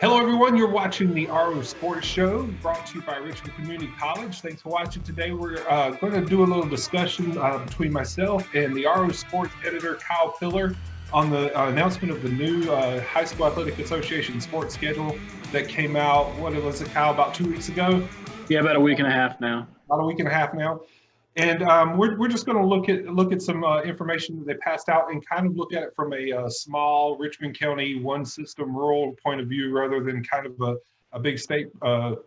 Hello, everyone. You're watching the ROSports show brought to you by Richmond Community College. Thanks for watching today. We're going to do a little discussion between myself and the ROSports editor, Kyle Pillar, on the announcement of the new High School Athletic Association sports schedule that came out, what was it, Kyle, about 2 weeks ago? Yeah, about a week and a half now. About a week and a half now. And we're just going to look at some information that they passed out and kind of look at it from a small Richmond County one system rural point of view rather than kind of a big state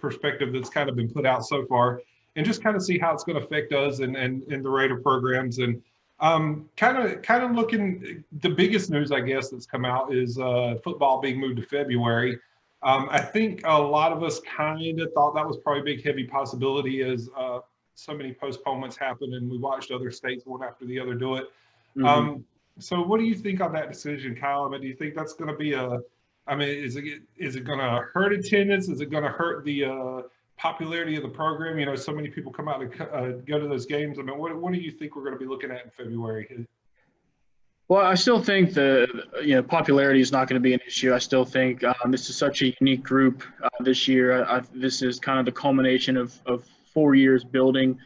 perspective that's kind of been put out so far, and just kind of see how it's going to affect us and the rate of programs. And kind of looking, the biggest news I guess that's come out is football being moved to February. I think a lot of us kind of thought that was probably a big heavy possibility as so many postponements happen, and we watched other states one after the other do it. Mm-hmm. So what do you think on that decision, Kyle? I mean, do you think that's going to be is it going to hurt attendance? Is it going to hurt the popularity of the program? You know, so many people come out and go to those games. I mean, what do you think we're going to be looking at in February? Well, I still think the popularity is not going to be an issue. I still think this is such a unique group this year. This is kind of the culmination of 4 years building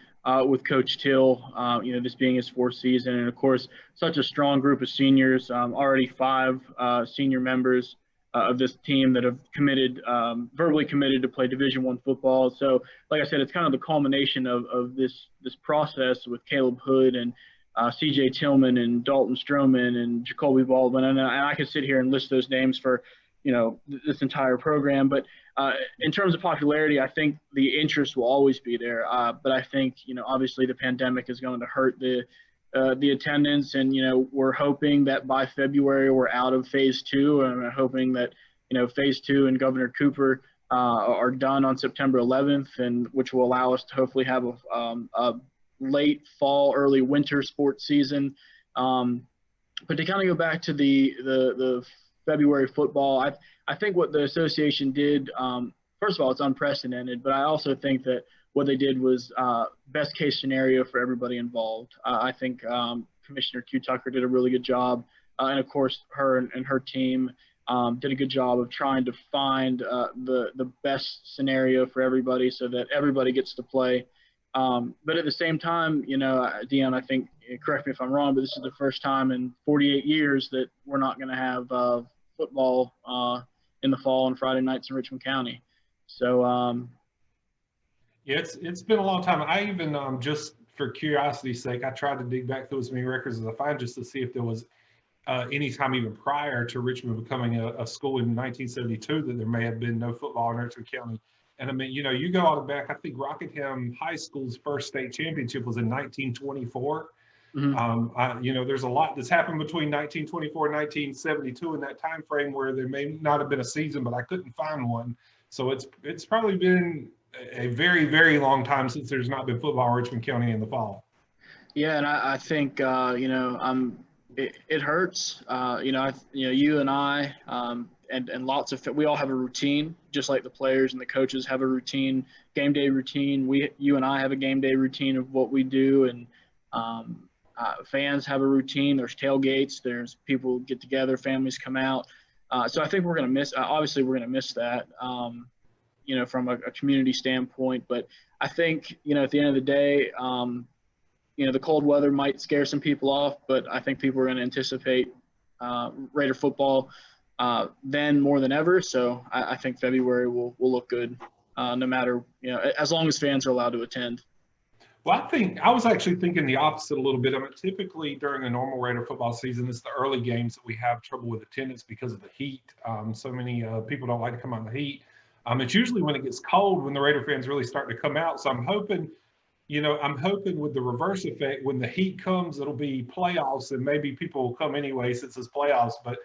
with Coach Till, this being his fourth season. And, of course, such a strong group of seniors, already 5 senior members of this team that have verbally committed to play Division I football. So, like I said, it's kind of the culmination of this process with Caleb Hood and C.J. Tillman and Dalton Stroman and Jacoby Baldwin. And I could sit here and list those names for this entire program. But in terms of popularity, I think the interest will always be there. But I think, obviously the pandemic is going to hurt the attendance. And, we're hoping that by February we're out of phase 2. And we're hoping that, phase 2 and Governor Cooper are done on September 11th, and which will allow us to hopefully have a late fall, early winter sports season. But to kind of go back to the February football, I think what the association did, first of all, it's unprecedented, but I also think that what they did was best case scenario for everybody involved. I think Commissioner Q. Tucker did a really good job, and of course her and her team did a good job of trying to find the best scenario for everybody so that everybody gets to play. But at the same time, Deon, I think, correct me if I'm wrong, but this is the first time in 48 years that we're not going to have football in the fall on Friday nights in Richmond County. So, yeah, it's been a long time. I even just for curiosity's sake, I tried to dig back through as many records as I find just to see if there was any time even prior to Richmond becoming a school in 1972 that there may have been no football in Richmond County. And I mean, you go all the back. I think Rockingham High School's first state championship was in 1924. Mm-hmm. There's a lot that's happened between 1924 and 1972 in that time frame where there may not have been a season, but I couldn't find one. So it's probably been a very, very long time since there's not been football in Richmond County in the fall. Yeah, and I think it hurts. You and I. And lots of we all have a routine, just like the players and the coaches have a routine, game day routine. You and I have a game day routine of what we do, and fans have a routine. There's tailgates. There's people get together. Families come out. So I think we're going to miss. Obviously, we're going to miss that. From a community standpoint. But I think at the end of the day, the cold weather might scare some people off, but I think people are going to anticipate Raider football then more than ever. So I think February will look good, no matter, as long as fans are allowed to attend. Well, I was actually thinking the opposite a little bit. I mean, typically during a normal Raider football season, it's the early games that we have trouble with attendance because of the heat. So many people don't like to come out in the heat. It's usually when it gets cold when the Raider fans really start to come out. So I'm hoping with the reverse effect, when the heat comes, it'll be playoffs and maybe people will come anyway since it's playoffs. But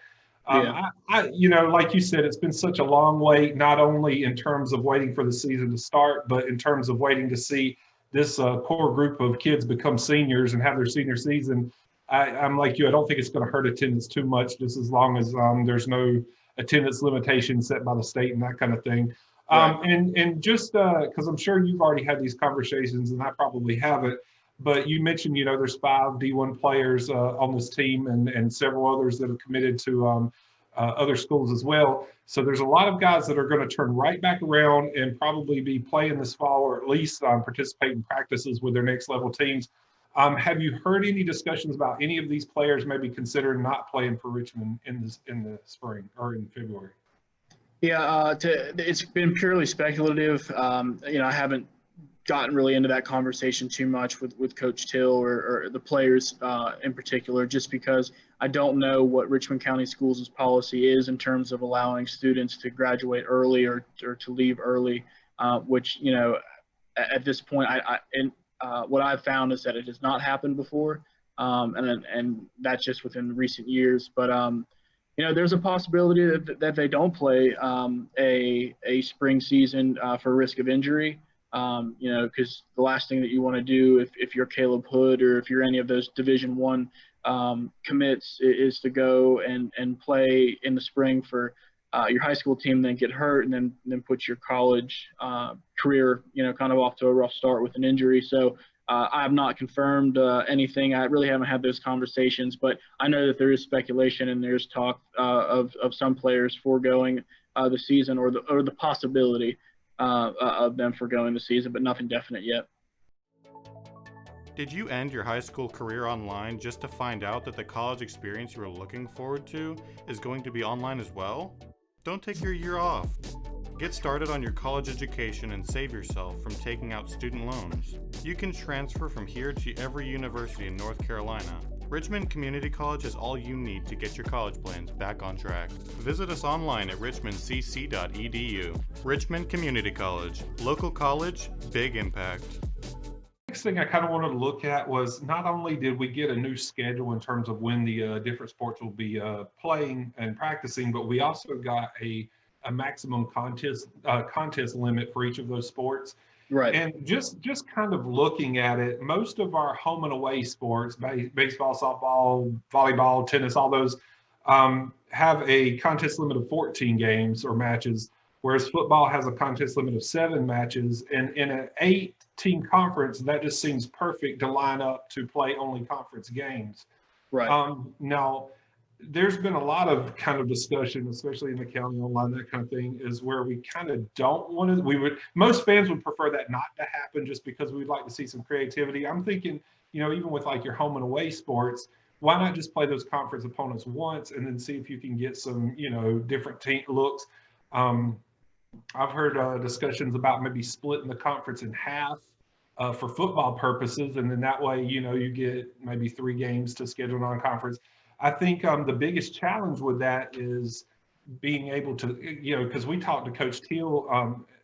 like you said, it's been such a long wait, not only in terms of waiting for the season to start, but in terms of waiting to see this core group of kids become seniors and have their senior season. I'm like you. I don't think it's going to hurt attendance too much, just as long as there's no attendance limitations set by the state and that kind of thing. Right. And just because I'm sure you've already had these conversations, and I probably haven't, but you mentioned, there's 5 D1 players on this team and several others that have committed to other schools as well. So there's a lot of guys that are going to turn right back around and probably be playing this fall, or at least participate in practices with their next level teams. Have you heard any discussions about any of these players maybe considering not playing for Richmond in the spring or in February? Yeah, it's been purely speculative. I haven't gotten really into that conversation too much with Coach Till or the players in particular, just because I don't know what Richmond County Schools' policy is in terms of allowing students to graduate early or to leave early, which, at this point, what I've found is that it has not happened before, and that's just within recent years. But there's a possibility that they don't play a spring season for risk of injury. Because the last thing that you want to do if you're Caleb Hood or if you're any of those Division I commits is to go and play in the spring for your high school team, then get hurt, and then put your college career, kind of off to a rough start with an injury. So I have not confirmed anything. I really haven't had those conversations, but I know that there is speculation and there's talk of some players foregoing the season or the possibility of them foregoing the season, but nothing definite yet. Did you end your high school career online just to find out that the college experience you were looking forward to is going to be online as well? Don't take your year off. Get started on your college education and save yourself from taking out student loans. You can transfer from here to every university in North Carolina. Richmond Community College has all you need to get your college plans back on track. Visit us online at richmondcc.edu. Richmond Community College. Local college, big impact. Next thing I kind of wanted to look at was not only did we get a new schedule in terms of when the different sports will be playing and practicing, but we also got a maximum contest limit for each of those sports. Right. And just kind of looking at it, most of our home and away sports, baseball, softball, volleyball, tennis, all those have a contest limit of 14 games or matches, whereas football has a contest limit of 7 matches. And in an 8-team conference, that just seems perfect to line up to play only conference games. Right. Now, there's been a lot of kind of discussion, especially in the county online, that kind of thing, is where we kind of don't want to, most fans would prefer that not to happen just because we'd like to see some creativity. I'm thinking, even with like your home and away sports, why not just play those conference opponents once and then see if you can get some, different team looks. I've heard discussions about maybe splitting the conference in half for football purposes. And then that way, you get maybe 3 games to schedule non-conference. I think the biggest challenge with that is being able to, because we talked to Coach Teal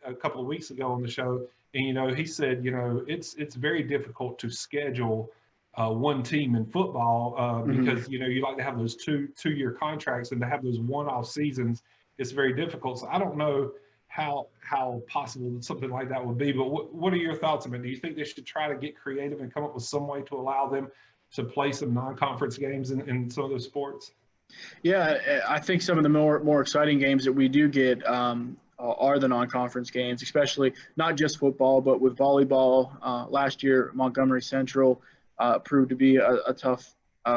a couple of weeks ago on the show, and, he said, it's very difficult to schedule one team in football because, you like to have those two-year contracts, and to have those one-off seasons, it's very difficult. So I don't know how possible something like that would be, but what are your thoughts on it? Do you think they should try to get creative and come up with some way to allow them to play some non-conference games in some of those sports? Yeah, I think some of the more exciting games that we do get are the non-conference games, especially not just football, but with volleyball. Last year, Montgomery Central proved to be a tough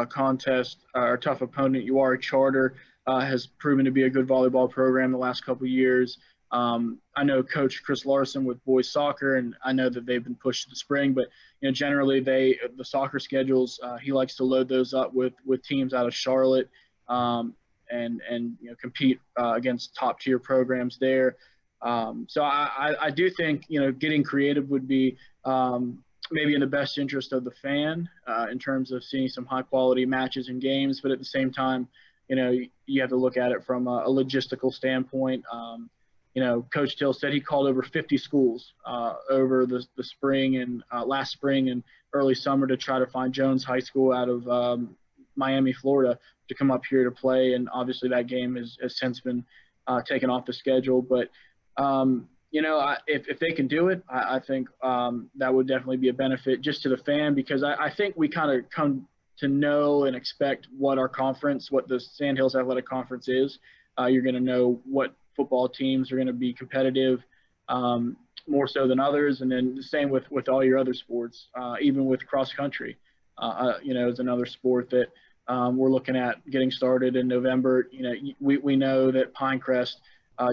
contest or tough opponent. UR Charter has proven to be a good volleyball program the last couple of years. I know Coach Chris Larson with boys soccer, and I know that they've been pushed to the spring, but generally the soccer schedules, he likes to load those up with teams out of Charlotte and compete against top tier programs there. So I do think getting creative would be maybe in the best interest of the fan in terms of seeing some high quality matches and games, but at the same time, you have to look at it from a logistical standpoint. Coach Till said he called over 50 schools over the spring and last spring and early summer to try to find Jones High School out of Miami, Florida, to come up here to play. And obviously that game has since been taken off the schedule. But, if they can do it, I think that would definitely be a benefit just to the fan, because I think we kind of come to know and expect what our conference, what the Sandhills Athletic Conference is. You're going to know what football teams are going to be competitive more so than others. And then the same with all your other sports, even with cross country, is another sport that we're looking at getting started in November. You know, we know that Pinecrest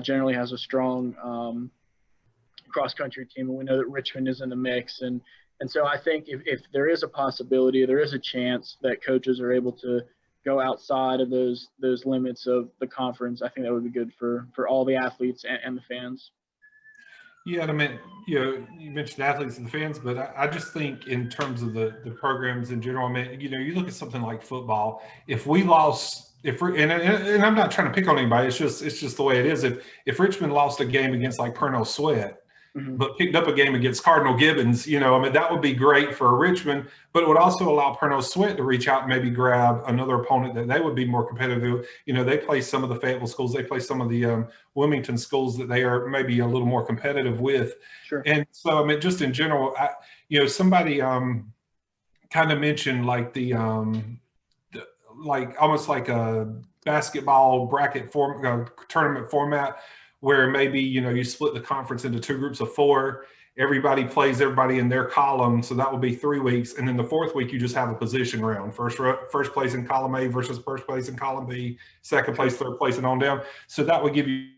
generally has a strong cross-country team, and we know that Richmond is in the mix. And so I think if there is a possibility, there is a chance that coaches are able to go outside of those limits of the conference, I think that would be good for all the athletes and the fans. Yeah, and I mean, you know, you mentioned athletes and the fans, but I just think in terms of the programs in general, I mean, you know, you look at something like football. If we lost, and I'm not trying to pick on anybody, it's just the way it is. If Richmond lost a game against like Pernell Sweat, but picked up a game against Cardinal Gibbons, you know, I mean, that would be great for Richmond, but it would also allow Pernell Sweat to reach out and maybe grab another opponent that they would be more competitive. You know, they play some of the Fayetteville schools, they play some of the Wilmington schools that they are maybe a little more competitive with. Sure. And so, I mean, just in general, you know, somebody kind of mentioned like like almost like a basketball bracket tournament format, where maybe, you know, you split the conference into 2 groups of 4. Everybody plays everybody in their column, so that will be 3 weeks, and then the 4th week you just have a position round. First place in column A versus first place in column B, second place, third place, and on down. So that would give you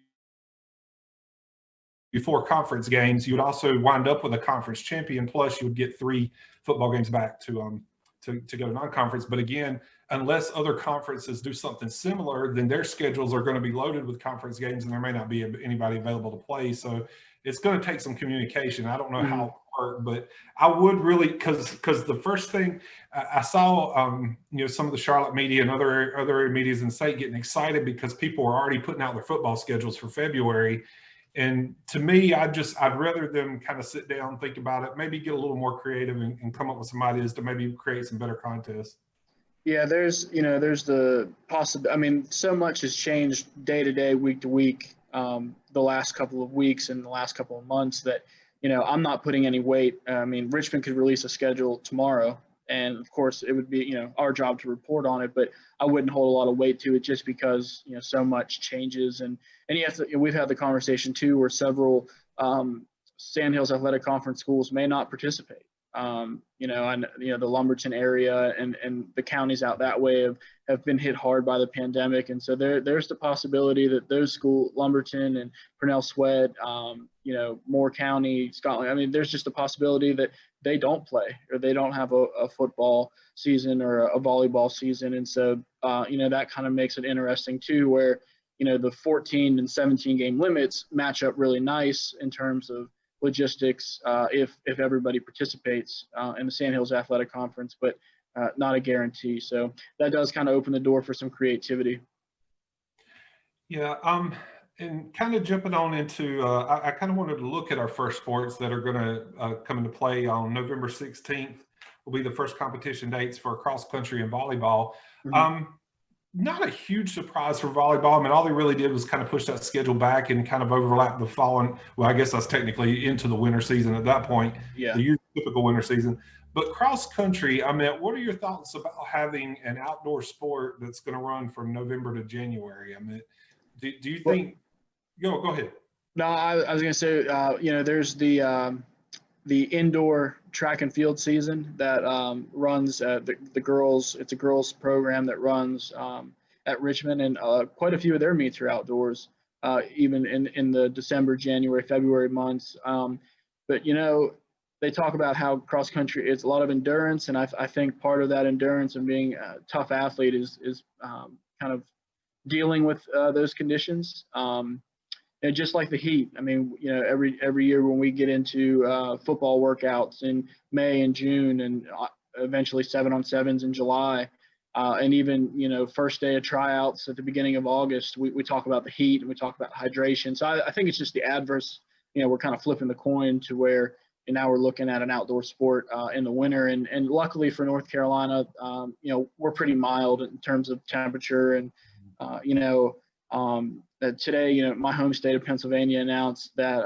4 conference games. You would also wind up with a conference champion, plus you would get 3 football games back to go to non-conference. But again, unless other conferences do something similar, then their schedules are going to be loaded with conference games, and there may not be anybody available to play. So it's going to take some communication. I don't know how it works, but I would really, because the first thing I saw, you know, some of the Charlotte media and other area medias in the state getting excited because people were already putting out their football schedules for February. And to me, I'd rather them kind of sit down, think about it, maybe get a little more creative and come up with some ideas to maybe create some better contests. Yeah, there's the possibility. I mean, so much has changed day to day, week to week, the last couple of weeks and the last couple of months that, you know, I'm not putting any weight. I mean, Richmond could release a schedule tomorrow, and of course it would be, you know, our job to report on it, but I wouldn't hold a lot of weight to it just because, you know, so much changes. And yes, we've had the conversation too, where several Sandhills Athletic Conference schools may not participate. You know, and you know, the Lumberton area and the counties out that way have been hit hard by the pandemic, and so there's the possibility that those schools, Lumberton and Pernell Sweat, you know, Moore County, Scotland, I mean, there's just a possibility that they don't play or they don't have a football season or a volleyball season, and so you know, that kind of makes it interesting too, where, you know, the 14 and 17 game limits match up really nice in terms of logistics if everybody participates in the Sandhills Athletic Conference, but not a guarantee. So that does kind of open the door for some creativity. Yeah, and kind of jumping on into, I kind of wanted to look at our first sports that are going to come into play on November 16th. Will be the first competition dates for cross country and volleyball. Not a huge surprise for volleyball. I mean, all they really did was kind of push that schedule back and kind of overlap the following. Well, I guess that's technically into the winter season at that point. Yeah. The typical winter season. But cross country, I mean, what are your thoughts about having an outdoor sport that's going to run from November to January? I mean, do you think? Go ahead. No, I was going to say, you know, there's the indoor track and field season that runs the girls. It's a girls program that runs at Richmond, and quite a few of their meets are outdoors, even in the December, January, February months. But, you know, they talk about how cross country, it's a lot of endurance, and I think part of that endurance and being a tough athlete is kind of dealing with those conditions. And just like the heat, I mean, you know, every year when we get into football workouts in May and June, and eventually 7-on-7s in July, and even, you know, first day of tryouts at the beginning of August, we talk about the heat and we talk about hydration. So I think it's just the adverse, you know, we're kind of flipping the coin to where, and now we're looking at an outdoor sport in the winter. And luckily for North Carolina, you know, we're pretty mild in terms of temperature. And, you know, today, you know, my home state of Pennsylvania announced that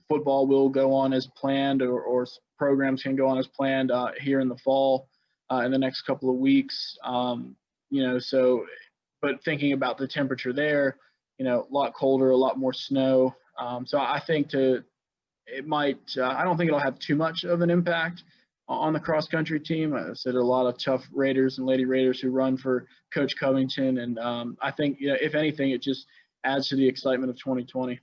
football will go on as planned, or programs can go on as planned here in the fall in the next couple of weeks. You know, so, but thinking about the temperature there, you know, a lot colder, a lot more snow. So I think it might, I don't think it'll have too much of an impact, on the cross country team. I said a lot of tough Raiders and Lady Raiders who run for Coach Covington, and I think if anything, it just adds to the excitement of 2020.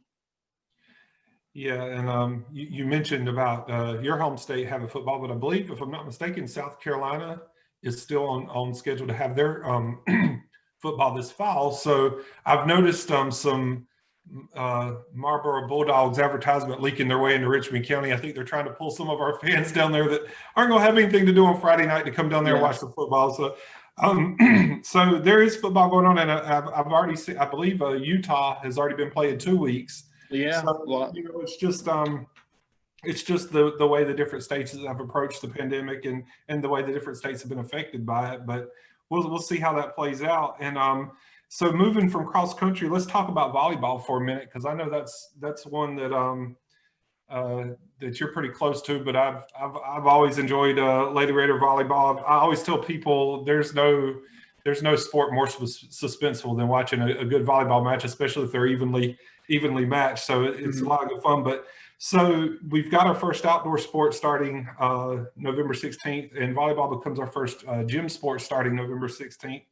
Yeah, and you mentioned about your home state having football, but I believe, if I'm not mistaken, South Carolina is still on schedule to have their football this fall. So I've noticed some Marlboro Bulldogs advertisement leaking their way into Richmond County. I think they're trying to pull some of our fans down there that aren't going to have anything to do on Friday night to come down there and watch the football. So, so there is football going on, and I've already seen. I believe Utah has already been playing 2 weeks. Yeah, so, it's just the way the different states have approached the pandemic and the way the different states have been affected by it. But we'll see how that plays out. And so moving from cross country, let's talk about volleyball for a minute, because I know that's one that that you're pretty close to. But I've always enjoyed Lady Raider volleyball. I always tell people there's no sport more suspenseful than watching a good volleyball match, especially if they're evenly matched. So it's a lot of good fun. But so we've got our first outdoor sport starting November 16th, and volleyball becomes our first gym sport starting November 16th.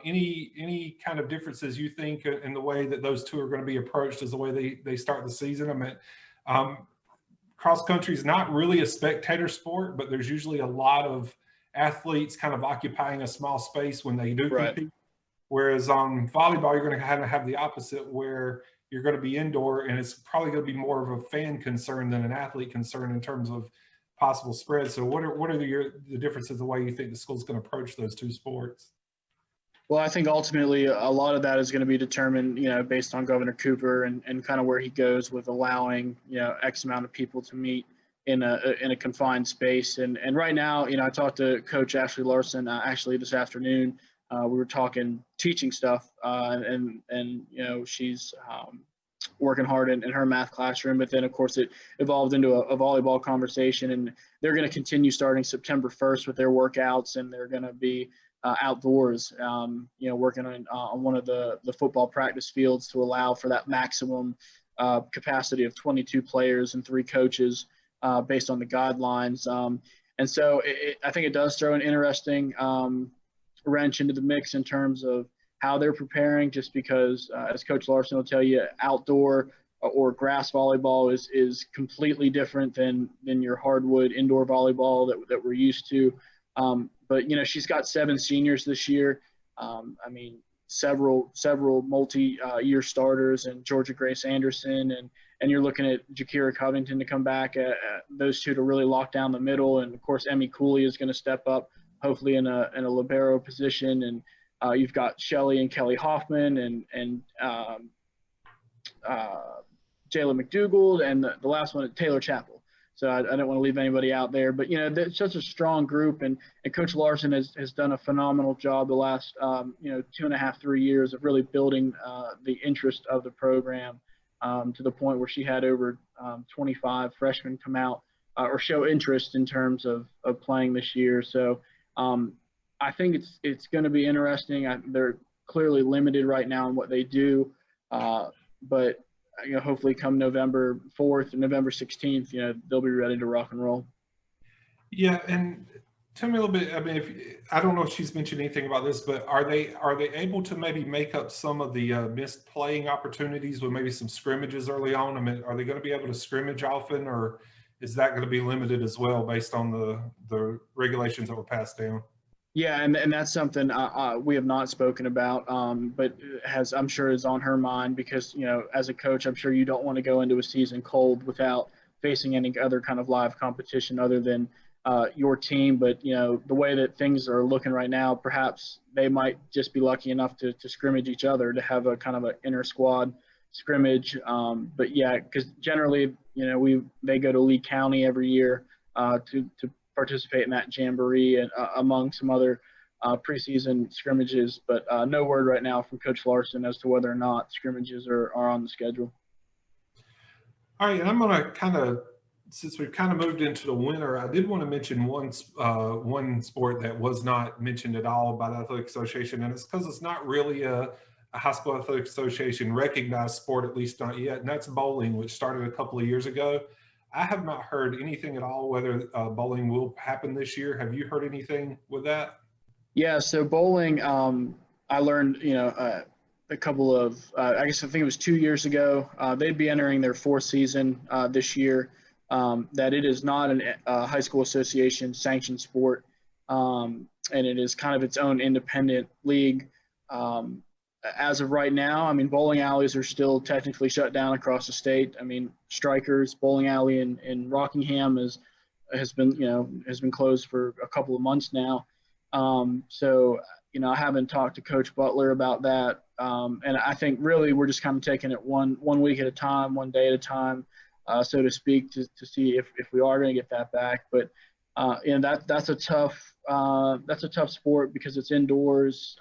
Any kind of differences you think in the way that those two are going to be approached as the way they start the season? I mean, cross country is not really a spectator sport, but there's usually a lot of athletes kind of occupying a small space when they do compete. Whereas on volleyball, you're going to kind of have the opposite, where you're going to be indoor, and it's probably going to be more of a fan concern than an athlete concern in terms of possible spread. So what are the differences, the way you think the school's going to approach those two sports? Well, I think ultimately a lot of that is going to be determined, based on Governor Cooper and kind of where he goes with allowing, X amount of people to meet in a confined space. And right now, I talked to Coach Ashley Larson actually this afternoon. We were talking teaching stuff, and she's working hard in her math classroom. But then, of course, it evolved into a volleyball conversation, and they're going to continue starting September 1st with their workouts, and they're going to be outdoors, working on one of the football practice fields to allow for that maximum capacity of 22 players and 3 coaches based on the guidelines. And so I think it does throw an interesting wrench into the mix in terms of how they're preparing, just because, as Coach Larson will tell you, outdoor or grass volleyball is completely different than your hardwood indoor volleyball that we're used to. But, she's got 7 seniors this year. Several multi-year starters, and Georgia Grace Anderson, and you're looking at Jakira Covington to come back, those two to really lock down the middle. And, of course, Emmy Cooley is going to step up, hopefully in a libero position. And you've got Shelly and Kelly Hoffman and Jayla McDougald, and the last one, Taylor Chappell. So I don't want to leave anybody out there. But, it's such a strong group, and Coach Larson has done a phenomenal job the last, 2.5, 3 years of really building the interest of the program to the point where she had over 25 freshmen come out or show interest in terms of playing this year. So I think it's going to be interesting. They're clearly limited right now in what they do, but hopefully come November 4th and November 16th, they'll be ready to rock and roll. Yeah, and tell me a little bit. I mean, I don't know if she's mentioned anything about this, but are they able to maybe make up some of the missed playing opportunities with maybe some scrimmages early on? I mean, are they going to be able to scrimmage often, or is that going to be limited as well based on the regulations that were passed down? Yeah, and that's something we have not spoken about, but I'm sure is on her mind, because, as a coach, I'm sure you don't want to go into a season cold without facing any other kind of live competition other than your team. But, the way that things are looking right now, perhaps they might just be lucky enough to scrimmage each other, to have a kind of an inter squad scrimmage. But yeah, because generally, they go to Lee County every year to participate in that jamboree and among some other preseason scrimmages, but no word right now from Coach Larson as to whether or not scrimmages are on the schedule. All right, and I'm going to kind of, since we've kind of moved into the winter, I did want to mention one sport that was not mentioned at all by the Athletic Association, and it's because it's not really a high school athletic association recognized sport, at least not yet, and that's bowling, which started a couple of years ago. I have not heard anything at all whether bowling will happen this year. Have you heard anything with that? Yeah, so bowling, I learned, a couple of, I guess I think it was 2 years ago, they'd be entering their fourth season this year, that it is not a high school association sanctioned sport, and it is kind of its own independent league. As of right now, I mean, bowling alleys are still technically shut down across the state. I mean, Strikers bowling alley in Rockingham has been closed for a couple of months now. So, I haven't talked to Coach Butler about that. And I think really we're just kind of taking it one week at a time, one day at a time, so to speak, to see if we are going to get that back. But that's a tough sport because it's indoors.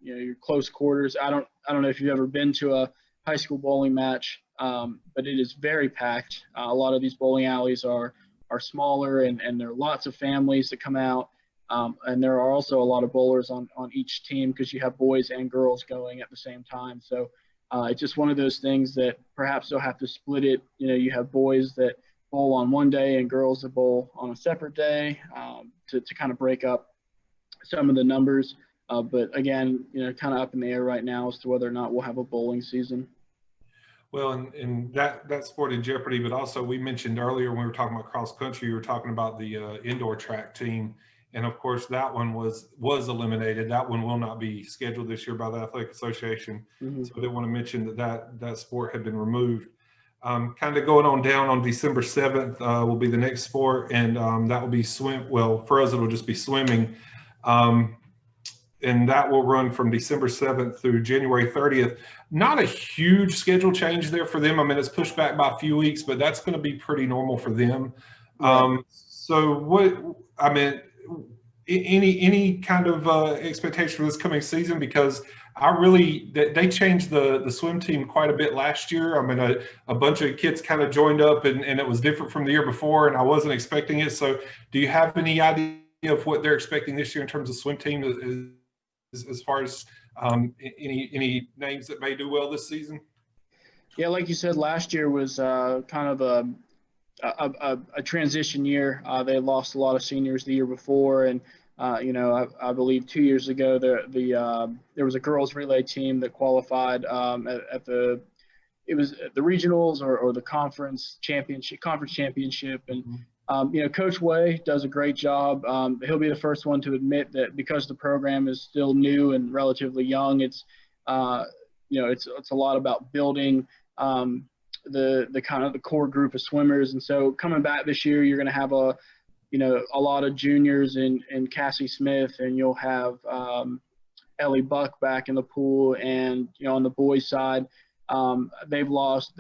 You're close quarters. I don't know if you've ever been to a high school bowling match, but it is very packed. A lot of these bowling alleys are smaller, and there are lots of families that come out. And there are also a lot of bowlers on each team because you have boys and girls going at the same time. So it's just one of those things that perhaps they'll have to split it. You have boys that bowl on one day and girls that bowl on a separate day to kind of break up some of the numbers. But again, kind of up in the air right now as to whether or not we'll have a bowling season. Well, and that sport in jeopardy, but also we mentioned earlier when we were talking about cross country, we were talking about the indoor track team. And of course, that one was eliminated. That one will not be scheduled this year by the Athletic Association. Mm-hmm. So I did want to mention that sport had been removed. Kind of going on down on December 7th will be the next sport, and that will be swim. Well, for us, it will just be swimming. And that will run from December 7th through January 30th. Not a huge schedule change there for them. I mean, it's pushed back by a few weeks, but that's going to be pretty normal for them. Right. Any kind of expectation for this coming season? Because they changed the swim team quite a bit last year. I mean, a bunch of kids kind of joined up, and it was different from the year before, and I wasn't expecting it. So do you have any idea of what they're expecting this year in terms of swim team as far as any names that may do well this season? Yeah, like you said, last year was kind of a transition year. They lost a lot of seniors the year before, and I believe 2 years ago there was a girls relay team that qualified at the regionals or the conference championship, and Coach Way does a great job. He'll be the first one to admit that because the program is still new and relatively young, it's a lot about building the kind of the core group of swimmers. And so coming back this year, you're going to have a lot of juniors in Cassie Smith, and you'll have Ellie Buck back in the pool. And, on the boys side, they lost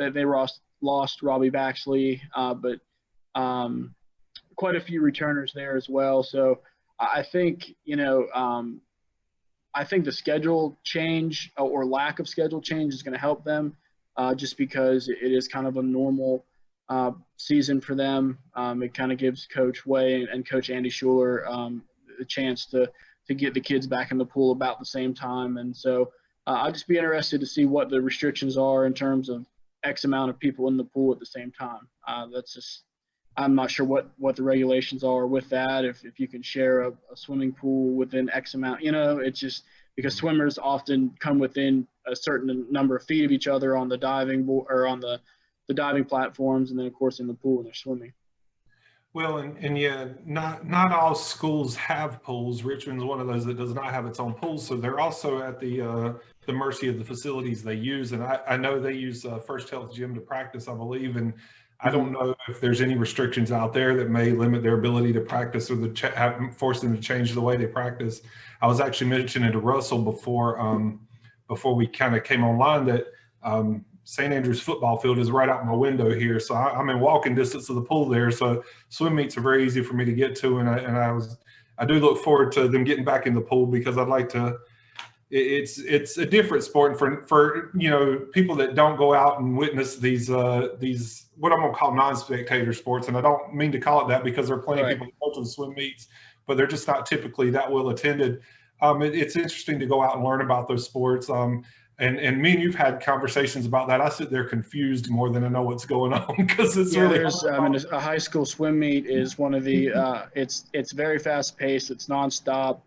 Robbie Baxley, but quite a few returners there as well. So I think, I think the schedule change or lack of schedule change is going to help them. Just because it is kind of a normal season for them. It kind of gives Coach Way and Coach Andy Schuler the chance to get the kids back in the pool about the same time. And so I'll just be interested to see what the restrictions are in terms of X amount of people in the pool at the same time. I'm not sure what the regulations are with that. If you can share a swimming pool within X amount, it's just because swimmers often come within a certain number of feet of each other on the diving or on the diving platforms, and then of course in the pool when they're swimming. Well, and yeah, not all schools have pools. Richmond's one of those that does not have its own pool, so they're also at the mercy of the facilities they use. And I know they use First Health Gym to practice, I believe, and I don't know if there's any restrictions out there that may limit their ability to practice or force them to change the way they practice. I was actually mentioning to Russell before we kind of came online that St. Andrews football field is right out my window here. So I'm in walking distance of the pool there. So swim meets are very easy for me to get to. And I do look forward to them getting back in the pool because I'd like to, it's a different sport for people that don't go out and witness these what I'm going to call non-spectator sports. And I don't mean to call it that because there are plenty of people that go to the swim meets, but they're just not typically that well attended. It's interesting to go out and learn about those sports. And me and you've had conversations about that. I sit there confused more than I know what's going on because it's really. There's, I mean, a high school swim meet is one of the. It's very fast paced. It's nonstop.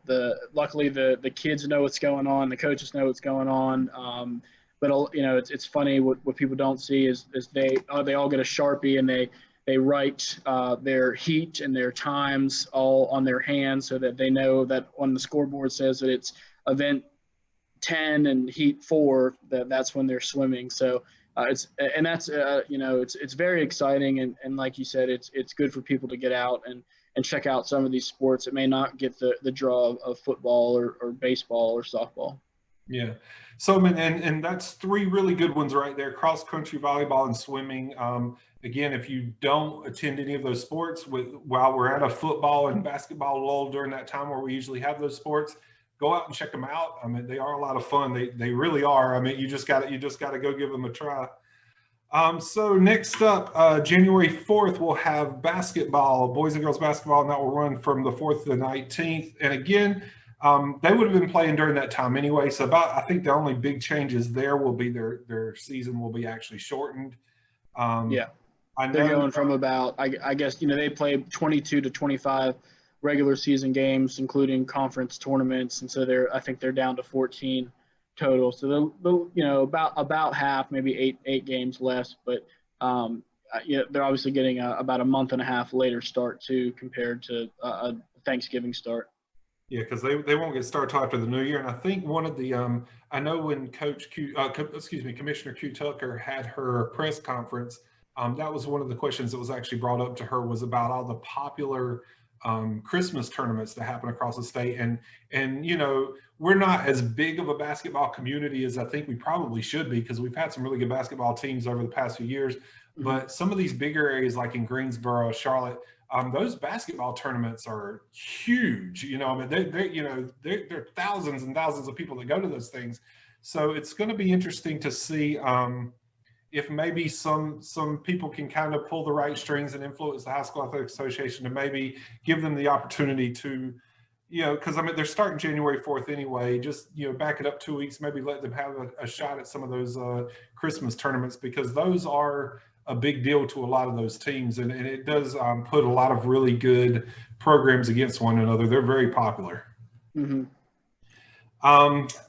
Luckily the kids know what's going on. The coaches know what's going on. But it's funny what people don't see is they all get a Sharpie and they write their heat and their times all on their hands so that they know that when the scoreboard says that it's event 10 and heat 4, that's when they're swimming. So it's very exciting, and like you said, it's good for people to get out and check out some of these sports that may not get the draw of football or baseball or softball. Yeah. So and that's 3 really good ones right there: cross country, volleyball, and swimming. Again, if you don't attend any of those sports while we're at a football and basketball lull during that time where we usually have those sports, go out and check them out. I mean, they are a lot of fun. They really are. I mean, you just got to go give them a try. So next up, January 4th, we'll have basketball, boys and girls basketball, and that will run from the 4th to the 19th. And again, they would have been playing during that time anyway. So I think the only big changes there will be their season will be actually shortened. Yeah, they're going from about, I guess, they play 22 to 25 regular season games, including conference tournaments, and so I think they're down to 14 total. So they'll about half, maybe eight games less, but they're obviously getting about a month and a half later start too compared to a Thanksgiving start. Yeah, because they won't get started till after the new year. And I think one of the I know when Commissioner Q Tucker had her press conference, that was one of the questions that was actually brought up to her was about all the popular Christmas tournaments that happen across the state. And we're not as big of a basketball community as I think we probably should be, because we've had some really good basketball teams over the past few years. Mm-hmm. But some of these bigger areas like in Greensboro, Charlotte, those basketball tournaments are huge. I mean, there are thousands and thousands of people that go to those things. So it's going to be interesting to see if maybe some people can kind of pull the right strings and influence the High School Athletic Association to maybe give them the opportunity to, because I mean, they're starting January 4th anyway, just, back it up 2 weeks, maybe let them have a shot at some of those Christmas tournaments, because those are a big deal to a lot of those teams. And it does put a lot of really good programs against one another. They're very popular. Mm-hmm.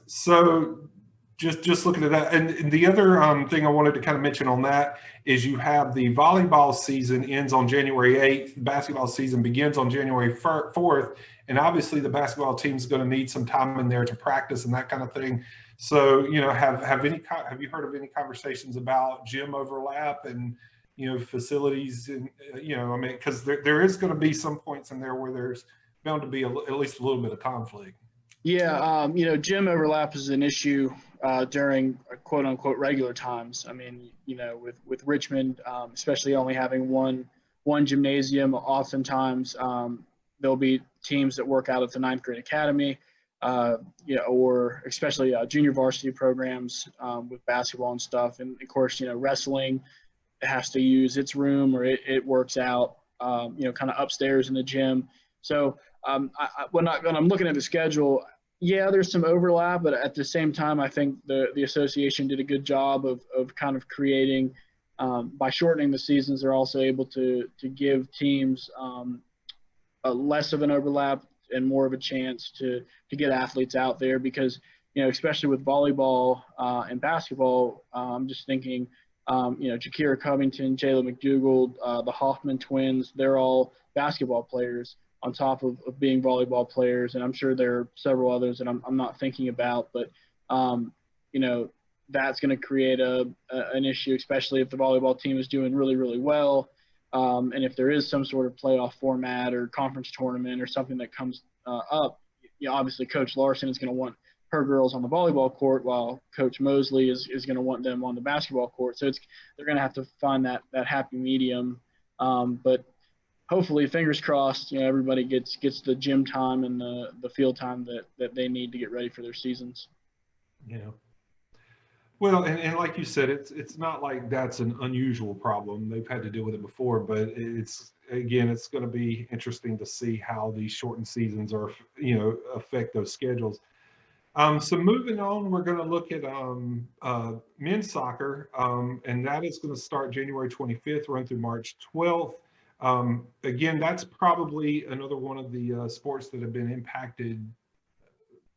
So just looking at that. And the other thing I wanted to kind of mention on that is you have the volleyball season ends on January 8th. The basketball season begins on January 4th. And obviously the basketball team is going to need some time in there to practice and that kind of thing. So, have you heard of any conversations about gym overlap and, facilities and, I mean, because there is going to be some points in there where there's bound to be at least a little bit of conflict. Yeah, gym overlap is an issue during quote unquote regular times. I mean, with Richmond, especially only having one gymnasium, oftentimes there'll be teams that work out at the 9th grade academy, or especially junior varsity programs with basketball and stuff. And of course, wrestling has to use its room, or it works out, kind of upstairs in the gym. So when I'm looking at the schedule, yeah, there's some overlap, but at the same time, I think the association did a good job of kind of creating, by shortening the seasons, they're also able to give teams less of an overlap and more of a chance to get athletes out there, because, especially with volleyball and basketball, I'm just thinking, Jakira Covington, Jayla McDougall, the Hoffman twins, they're all basketball players on top of being volleyball players. And I'm sure there are several others that I'm not thinking about, but, that's going to create an issue, especially if the volleyball team is doing really, really well. And if there is some sort of playoff format or conference tournament or something that comes up, obviously Coach Larson is going to want her girls on the volleyball court, while Coach Mosley is going to want them on the basketball court. So they're going to have to find that happy medium. But hopefully, fingers crossed, everybody gets the gym time and the field time that they need to get ready for their seasons. Yeah. Well, and like you said, it's not like that's an unusual problem. They've had to deal with it before, but it's going to be interesting to see how these shortened seasons affect those schedules. So moving on, we're going to look at men's soccer, and that is going to start January 25th, run through March 12th. Again, that's probably another one of the sports that have been impacted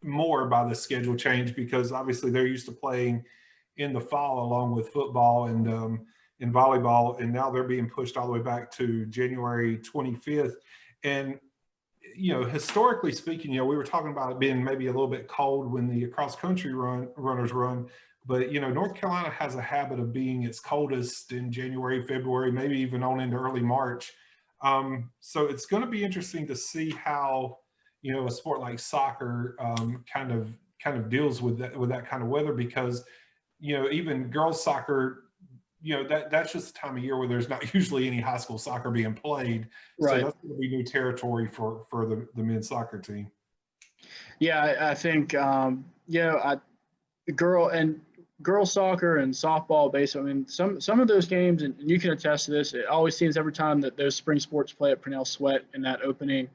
more by the schedule change, because obviously they're used to playing in the fall along with football and in volleyball, and now they're being pushed all the way back to January 25th. And historically speaking, we were talking about it being maybe a little bit cold when the cross country runners run, but North Carolina has a habit of being its coldest in January, February, maybe even on into early March. So it's going to be interesting to see how a sport like soccer kind of deals with that kind of weather, because even girls soccer, that's just the time of year where there's not usually any high school soccer being played. Right. So that's going to be new territory for the men's soccer team. Yeah, I think girls soccer and softball, baseball. I mean, some of those games, and you can attest to this. It always seems every time that those spring sports play at Purnell Sweat in that opening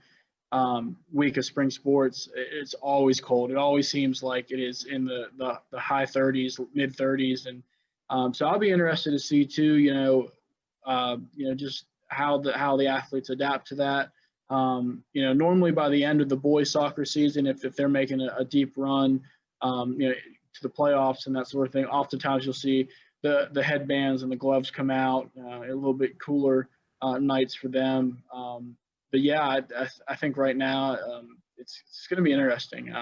week of spring sports, it's always cold. It always seems like it is in the high 30s, mid 30s, and so I'll be interested to see too. Just how the athletes adapt to that. Normally by the end of the boys soccer season, if they're making a deep run, to the playoffs and that sort of thing, oftentimes you'll see the headbands and the gloves come out, a little bit cooler nights for them. But yeah, I think right now it's going to be interesting.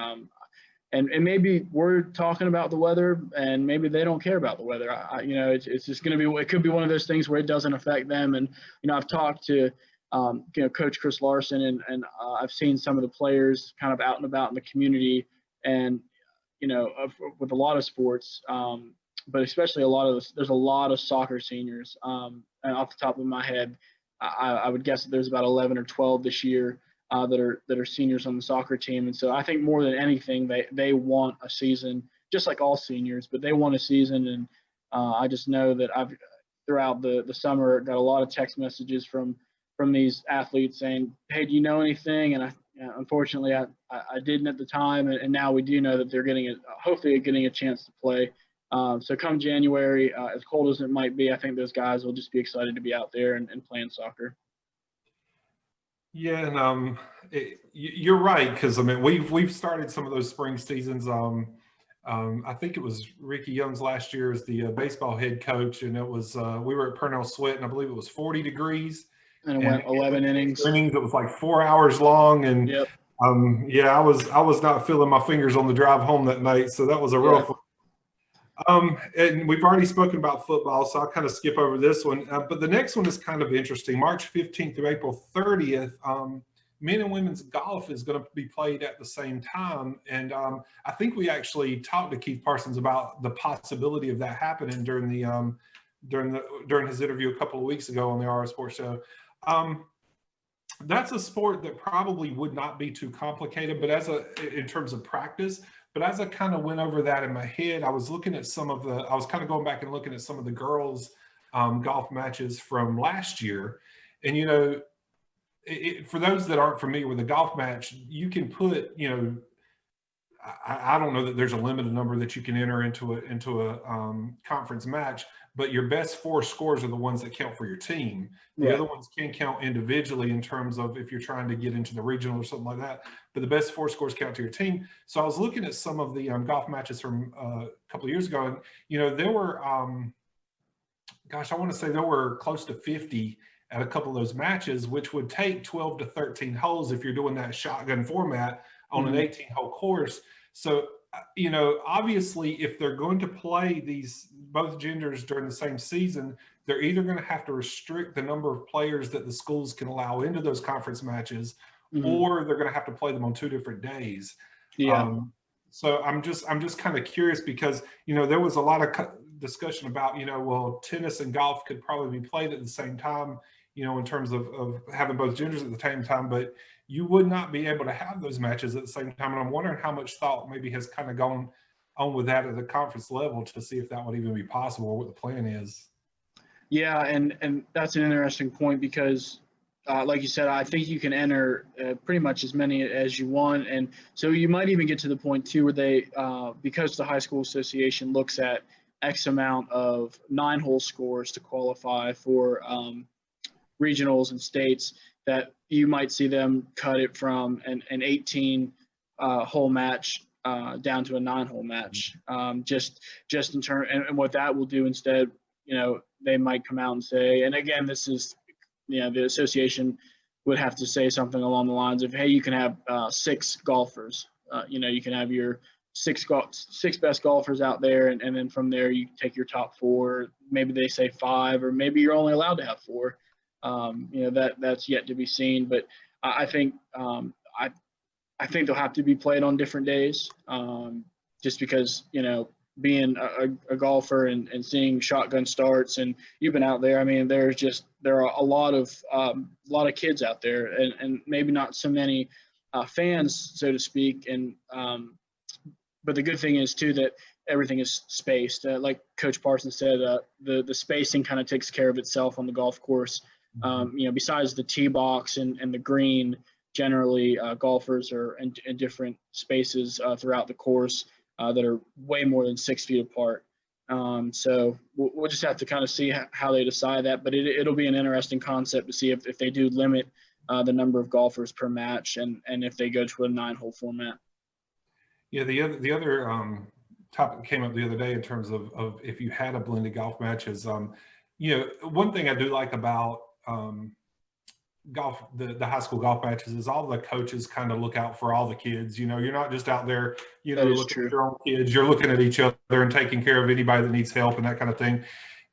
And maybe we're talking about the weather, and maybe they don't care about the weather. It's just going to be. It could be one of those things where it doesn't affect them. And I've talked to Coach Chris Larson, and I've seen some of the players kind of out and about in the community, and with a lot of sports, but especially there's a lot of soccer seniors. And off the top of my head, I would guess that there's about 11 or 12 this year that are seniors on the soccer team. And so I think more than anything, they want a season, just like all seniors, but they want a season. And I just know that I've throughout the summer got a lot of text messages from these athletes saying, "Hey, do you know anything?" And unfortunately I didn't at the time, and now we do know that they're hopefully getting a chance to play. So come January, as cold as it might be, I think those guys will just be excited to be out there and playing soccer. Yeah, and you're right, because I mean we've started some of those spring seasons. I think it was Ricky Young's last year as the baseball head coach, and it was we were at Purnell Sweat, and I believe it was 40 degrees, and it went 11 innings. It was like 4 hours long, and yep. I was not feeling my fingers on the drive home that night, so that was a rough one. And we've already spoken about football, so I'll kind of skip over this one. But the next one is kind of interesting. March 15th through April 30th, men and women's golf is going to be played at the same time. And I think we actually talked to Keith Parsons about the possibility of that happening during his interview a couple of weeks ago on the ROSports show. That's a sport that probably would not be too complicated, but in terms of practice. But as I kind of went over that in my head, I was kind of going back and looking at some of the girls' golf matches from last year. And, for those that aren't familiar with a golf match, you can put, I don't know that there's a limited number that you can enter into a conference match, but your best 4 scores are the ones that count for your team. The other ones can count individually in terms of if you're trying to get into the regional or something like that, but the best 4 scores count to your team. So I was looking at some of the golf matches from a couple of years ago, and there were, I want to say there were close to 50 at a couple of those matches, which would take 12 to 13 holes if you're doing that shotgun format on an 18-hole course. So, obviously, if they're going to play both genders during the same season, they're either going to have to restrict the number of players that the schools can allow into those conference matches, or they're going to have to play them on 2 different days. Yeah. So I'm just kind of curious, because there was a lot of discussion about tennis and golf could probably be played at the same time, in terms of having both genders at the same time, but you would not be able to have those matches at the same time. And I'm wondering how much thought maybe has kind of gone on with that at the conference level to see if that would even be possible, or what the plan is. Yeah, and that's an interesting point, because like you said, I think you can enter pretty much as many as you want. And so you might even get to the point too where they, because the high school association looks at X amount of 9-hole scores to qualify for regionals and states, that you might see them cut it from an 18 hole match down to a 9-hole match. Just in turn, and what that will do instead, they might come out and say, and again, this is, the association would have to say something along the lines of, hey, you can have 6 golfers. You can have your six best golfers out there, and then from there you take your top 4. Maybe they say 5, or maybe you're only allowed to have 4. That's yet to be seen. But I think I think they'll have to be played on different days, just because being a golfer and seeing shotgun starts, and you've been out there. I mean, there are a lot of kids out there, and maybe not so many fans, so to speak. And but the good thing is too that everything is spaced. Like Coach Parsons said, the spacing kind of takes care of itself on the golf course. Besides the tee box and the green, generally golfers are in different spaces throughout the course that are way more than 6 feet apart. So we'll just have to kind of see how they decide that. But it'll be an interesting concept to see if they do limit the number of golfers per match, and if they go to a 9-hole format. Yeah, the other topic that came up the other day in terms of if you had a blended golf match is, one thing I do like about golf, the high school golf matches, is all the coaches kind of look out for all the kids. You're not just out there, looking at your own kids. You're looking at each other and taking care of anybody that needs help and that kind of thing.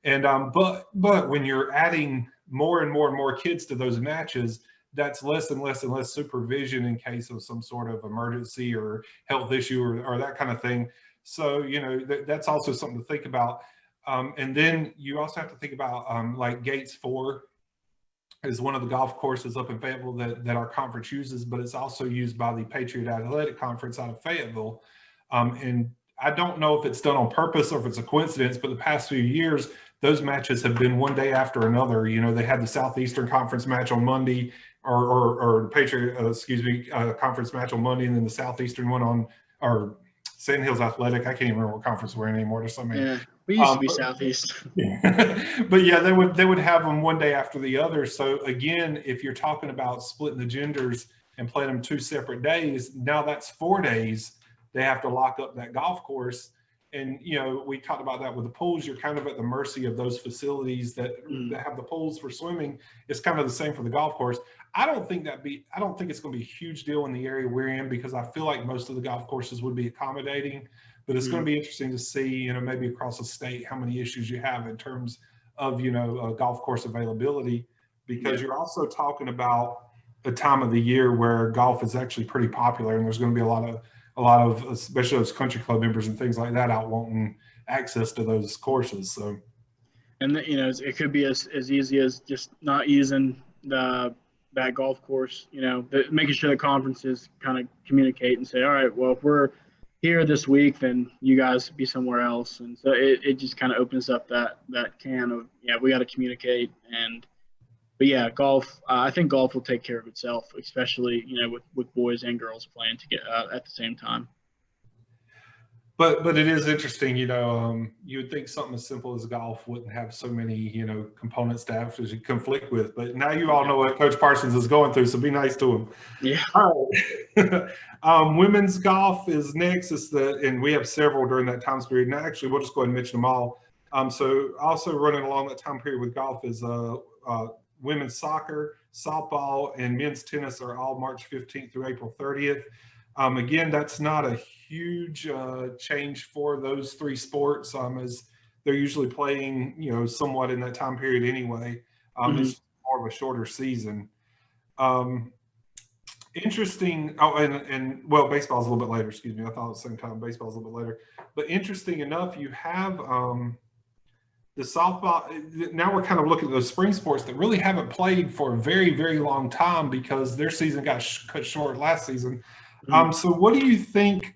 And but when you're adding more and more and more kids to those matches, that's less and less and less supervision in case of some sort of emergency or health issue or that kind of thing. So that's also something to think about. And then you also have to think about like Gates 4 is one of the golf courses up in Fayetteville that our conference uses, but it's also used by the Patriot Athletic Conference out of Fayetteville. And I don't know if it's done on purpose or if it's a coincidence, but the past few years, those matches have been one day after another. They had the Southeastern Conference match on Monday, or the Patriot, conference match on Monday, and then the Southeastern one or Sand Hills Athletic. I can't even remember what conference we're in anymore. There's so many. Yeah, we used to be Southeast. But yeah, they would have them one day after the other. So again, if you're talking about splitting the genders and playing them 2 separate days, now that's 4 days. They have to lock up that golf course. And, we talked about that with the pools. You're kind of at the mercy of those facilities that have the pools for swimming. It's kind of the same for the golf course. I don't think it's going to be a huge deal in the area we're in, because I feel like most of the golf courses would be accommodating. But it's going to be interesting to see, maybe across the state, how many issues you have in terms of, golf course availability, because you're also talking about a time of the year where golf is actually pretty popular, and there's going to be a lot of, especially those country club members and things like that, out wanting access to those courses. So, and it could be as easy as just not using that golf course. Making sure the conferences kind of communicate and say, all right, well, if we're here this week, then you guys be somewhere else. And so it just kind of opens up that can of, we got to communicate. But yeah, golf, I think golf will take care of itself, especially, with boys and girls playing at the same time. But it is interesting, you would think something as simple as golf wouldn't have so many, components to have to conflict with. But now you all know what Coach Parsons is going through, so be nice to him. Yeah. All right. Women's golf is next. And we have several during that time period. And actually, we'll just go ahead and mention them all. So also running along that time period with golf is women's soccer, softball, and men's tennis are all March 15th through April 30th. Again, that's not a huge change for those 3 sports, as they're usually playing, somewhat in that time period anyway. It's more of a shorter season. Interesting. Oh, and baseball's a little bit later. Excuse me. I thought at the same time baseball's a little bit later. But interesting enough, you have the softball. Now we're kind of looking at those spring sports that really haven't played for a very, very long time because their season got cut short last season. So what do you think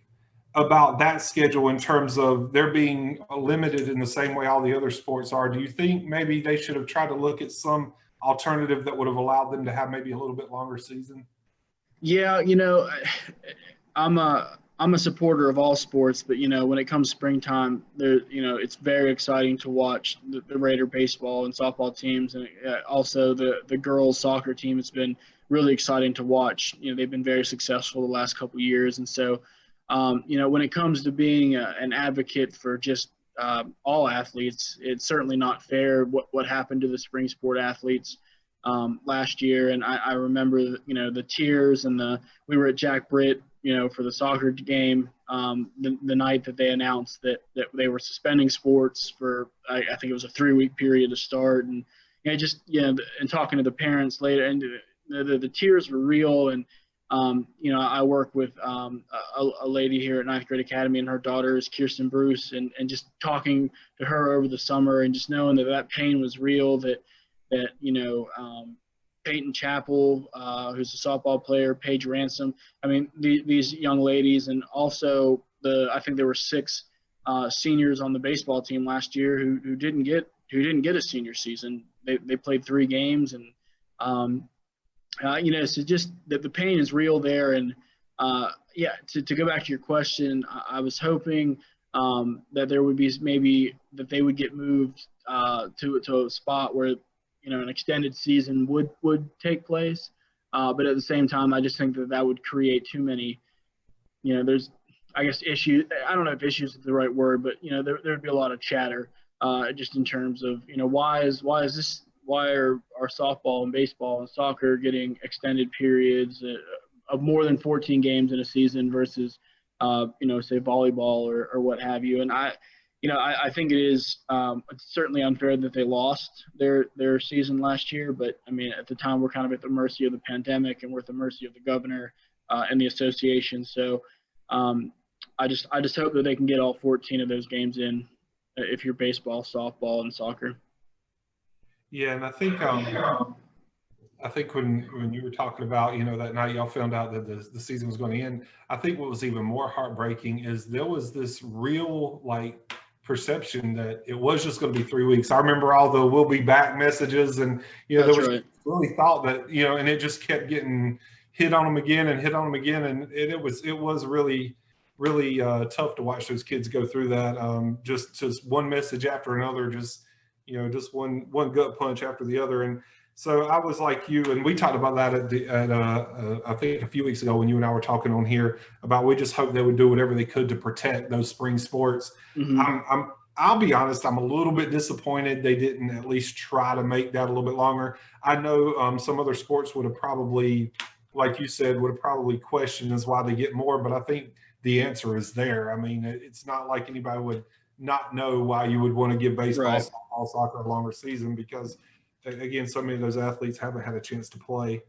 about that schedule in terms of there being limited in the same way all the other sports are? Do you think maybe they should have tried to look at some alternative that would have allowed them to have maybe a little bit longer season? Yeah, I'm a supporter of all sports, but when it comes springtime, it's very exciting to watch the Raider baseball and softball teams, and also the girls soccer team. It's been really exciting to watch. They've been very successful the last couple of years, and so when it comes to being an advocate for just all athletes, it's certainly not fair what happened to the spring sport athletes last year. And I remember the tears and we were at Jack Britt for the soccer game the night that they announced that they were suspending sports for I think it was a 3-week period to start, and and talking to the parents later, and the tears were real. And I work with a lady here at Ninth Grade Academy, and her daughter is Kirsten Bruce, and just talking to her over the summer and just knowing that pain was real, that Peyton Chappell, who's a softball player, Paige Ransom. I mean, these young ladies, and also I think there were 6 seniors on the baseball team last year who didn't get a senior season. They played 3 games, and so just that the pain is real there. And to go back to your question, I was hoping that there would be maybe that they would get moved to a spot where an extended season would take place, but at the same time, I just think that would create too many. There's, I guess, issues. I don't know if issues is the right word, but there'd be a lot of chatter, just in terms of why are softball and baseball and soccer getting extended periods of more than 14 games in a season versus say volleyball or what have you. And I think it is it's certainly unfair that they lost their season last year, but I mean, at the time, we're kind of at the mercy of the pandemic, and we're at the mercy of the governor and the association. So I just hope that they can get all 14 of those games in if you're baseball, softball, and soccer. Yeah, and I think when you were talking about that night y'all found out that the season was going to end, I think what was even more heartbreaking is there was this real perception that it was just going to be 3 weeks. I remember all the "we'll be back" messages, and there was right. really thought that and it just kept getting hit on them again, and it was really tough to watch those kids go through that. Just one message after another, just one gut punch after the other. And so I was like you, and we talked about that at I think a few weeks ago when you and I were talking on here about we just hope they would do whatever they could to protect those spring sports. Mm-hmm. I'll be honest, I'm a little bit disappointed they didn't at least try to make that a little bit longer. I know some other sports would have probably, like you said, questioned as why they get more, but I think the answer is there. I mean, it's not like anybody would not know why you would want to give baseball, right, softball, soccer a longer season, because again, so many of those athletes haven't had a chance to play.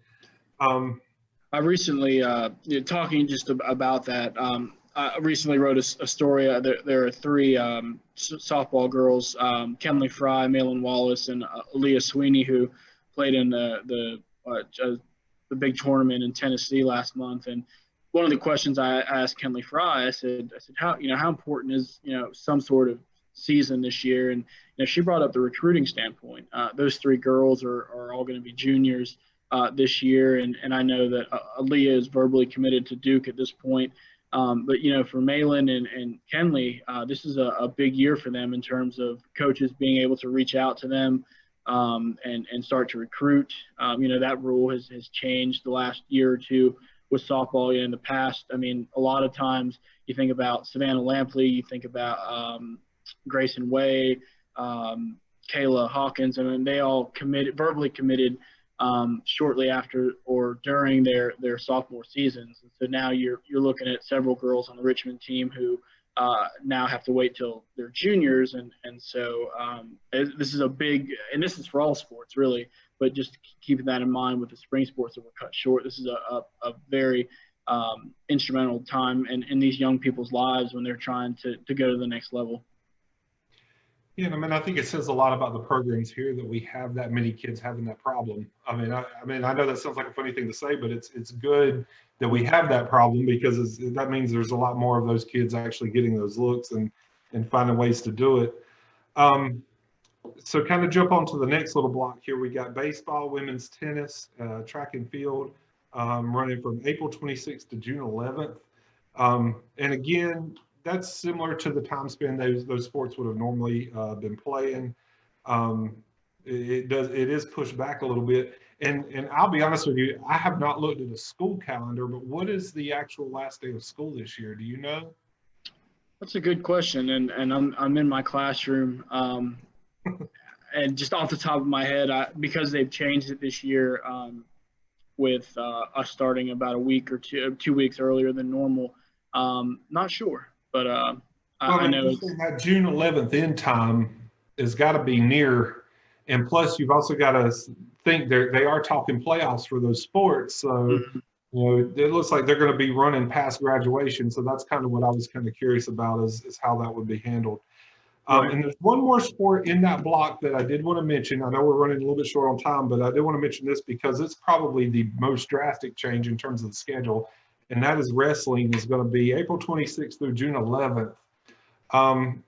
I recently, talking just about that, I recently wrote a story. There are 3 softball girls, Kenley Fry, Malin Wallace, and Aaliyah Sweeney, who played in the big tournament in Tennessee last month. And one of the questions I asked Kenley Fry, I said, how important is some sort of season this year? And she brought up the recruiting standpoint. Those 3 girls are all going to be juniors this year, and I know that Aaliyah is verbally committed to Duke at this point. But for Malin and Kenley, this is a big year for them in terms of coaches being able to reach out to them and start to recruit. That rule has changed the last year or two with softball. In the past, I mean, a lot of times you think about Savannah Lampley, you think about Grayson Way, Kayla Hawkins. I mean, they all verbally committed shortly after or during their sophomore seasons. And so now you're looking at several girls on the Richmond team who now have to wait till they're juniors. And so this is a big, and this is for all sports really, but just keeping that in mind with the spring sports that were cut short, this is a very instrumental time in these young people's lives when they're trying to go to the next level. Yeah, I mean, I think it says a lot about the programs here that we have that many kids having that problem. I mean, I know that sounds like a funny thing to say, but it's good that we have that problem, because that means there's a lot more of those kids actually getting those looks and finding ways to do it. So kind of jump onto the next little block here. We got baseball, women's tennis, track and field, running from April 26th to June 11th. And again, that's similar to the time span those sports would have normally been playing. It is pushed back a little bit. And I'll be honest with you, I have not looked at a school calendar, but what is the actual last day of school this year? Do you know? That's a good question, and I'm in my classroom, and just off the top of my head, because they've changed it this year, with us starting about a week or 2 weeks earlier than normal. Not sure, but I know that June 11th end time has got to be near, and plus you've also got to think they are talking playoffs for those sports, so. Mm-hmm. It looks like they're going to be running past graduation, so that's kind of what I was kind of curious about is how that would be handled. Right. And there's one more sport in that block that I did want to mention. I know we're running a little bit short on time, but I did want to mention this because it's probably the most drastic change in terms of the schedule, and that is wrestling is going to be April 26th through June 11th. And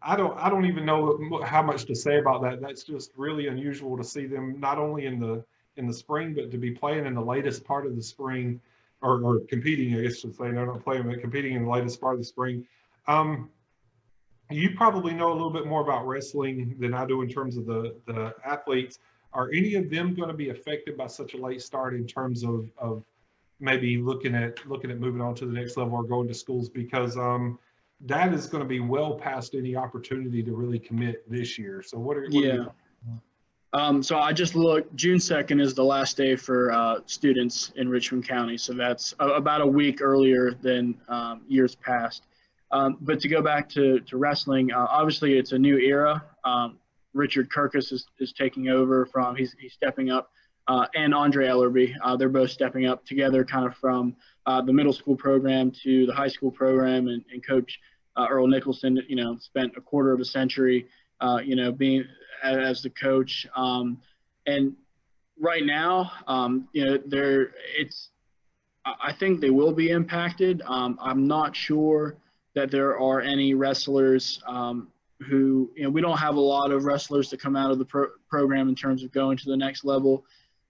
I don't even know how much to say about that. That's just really unusual to see them not only in the spring, but to be playing in the latest part of the spring, or competing, I guess I should say, they're not playing, but competing in the latest part of the spring. You probably know a little bit more about wrestling than I do in terms of the athletes. Are any of them going to be affected by such a late start in terms of maybe looking at moving on to the next level or going to schools? Because that is going to be well past any opportunity to really commit this year. So what are you? So I just looked, June 2nd is the last day for students in Richmond County. So that's about a week earlier than years past. But to go back to wrestling, obviously it's a new era. Richard Kirkus is taking over he's stepping up, and Andre Ellerby. They're both stepping up together kind of from the middle school program to the high school program, and Coach Earl Nicholson, spent a quarter of a century, being as the coach. And right now, I think they will be impacted. I'm not sure that there are any wrestlers who, we don't have a lot of wrestlers that come out of the program in terms of going to the next level.